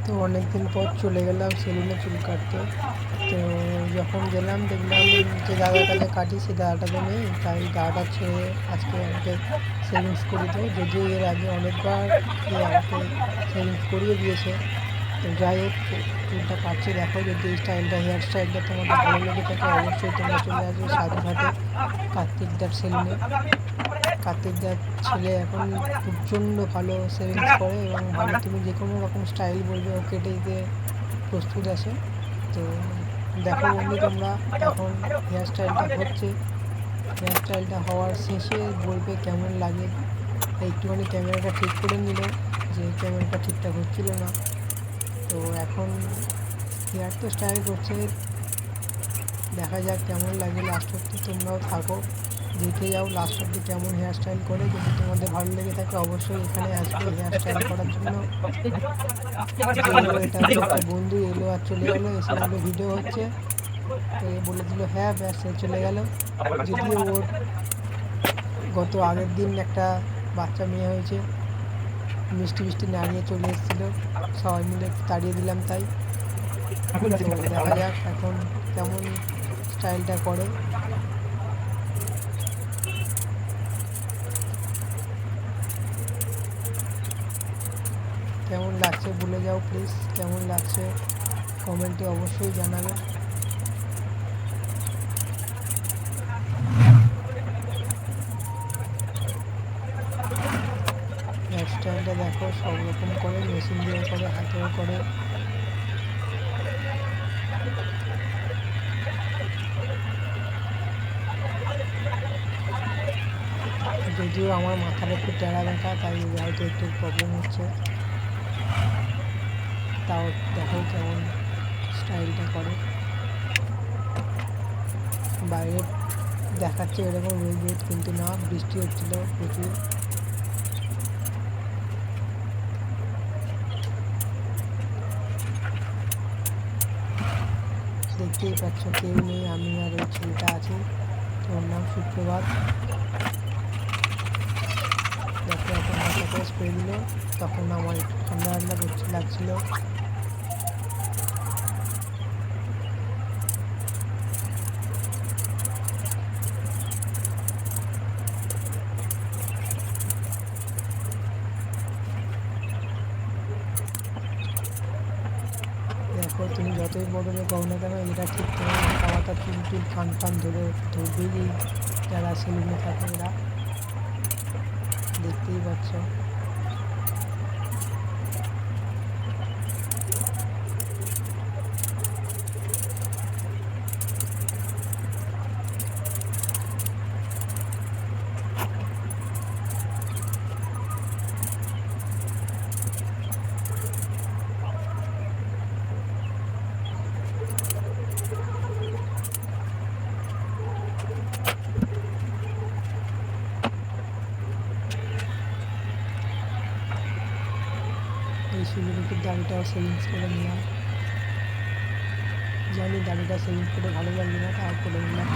তো অনেক দিন পর চলে গেলাম সেলুনে চুল কাটতে। তো যখন গেলাম দেখলাম যে দাদার কাছে কাটি সে দাদাটা তো নেই, তাই দাদাটা ছেড়ে আজকে আমাকে সেভিংস করিয়ে দেবো। যদিও এর আগে অনেকবার আমাকে সেভিংস করিয়ে দিয়েছে। তো যাই হোক, চুলটা কাটছে। দেখো, যদি এই স্টাইলটা, হেয়ার স্টাইলটা তোমাদের ভালো লেগে থাকে অবশ্যই তোমরা চলে আসবে সাধুঘাটে কার্তিকদার সেলুনে। কার্তিকদার ছেলে এখন প্রচণ্ড ভালো সেভিংস করে এবং ভালো, তুমি যে কোনো রকম স্টাইল বলবে ও কেটে দিতে প্রস্তুত আছে। তো দেখো বন্ধু, তোমরা এখন হেয়ার স্টাইলটা হচ্ছে, হেয়ার স্টাইলটা হওয়ার শেষে বলবে কেমন লাগে। একটুখানি ক্যামেরাটা ঠিক করে নিল, যে ক্যামেরাটা ঠিকঠাক হচ্ছিল না। তো এখন হেয়ার তো স্টাইল করছে, দেখা যাক কেমন লাগে। লাস্ট অব্দি তোমরাও থাকো, দেখে যাও লাস্ট অব্দি কেমন হেয়ার স্টাইল করে। যদি তোমাদের ভালো লেগে থাকে অবশ্যই এখানে আসবে হেয়ার স্টাইল করার জন্য। এটা একটা বন্ধু এলো আর চলে গেলো, এসে বললো ভিডিও হচ্ছে, তো এ বলে দিল হ্যাঁ, ব্যাস সে চলে গেল। যদিও ওর গত আগের দিন একটা বাচ্চা মেয়ে হয়েছে, মিষ্টি মিষ্টি নাড়িয়ে চলে এসেছিলো, সবাই মিলে তাড়িয়ে দিলাম তাই। তো দেখা যাক এখন কেমন স্টাইলটা করে। কেমন লাগছে বলে যাও প্লিজ, কেমন লাগছে কমেন্টে অবশ্যই জানাবে। হেয়ার স্টাইলটা দেখো, সব রকম করে, মেশিন দিয়েও করে, হাতেও করে। যদিও আমার মাথার একটু টেরা দেখা, তাই হয়তো একটু প্রবলেম হচ্ছে। তাও দেখো কেমন স্টাইলটা করে। বাইরে দেখাচ্ছে এরকম রোদ রোদ, কিন্তু না, বৃষ্টি হচ্ছিল প্রচুর। দেখতেই পাচ্ছ কেউ নেই, আমি আর ওই ছেলেটা আছি। ওর নাম সুপ্রভাত। দেখো এখন মাথাটা স্প্রে দিল, তখন আমার একটু ঠান্ডা ঠান্ডা করছে, লাগছিল। দেখো, তুমি যতই বদলে কও না কেন, এটা ঠিক তোমার মাথা মাথা চুল টুল কান টান ধরবেই। এই যারা সেলুনে থাকে এরা, দেখতেই পাচ্ছ। এই সুযোগের দাড়িটাও সেভিংস করে নিলাম। জানি দাড়িটা সেভিংস করে ভালো লাগবে না, তাও করে নিলাম।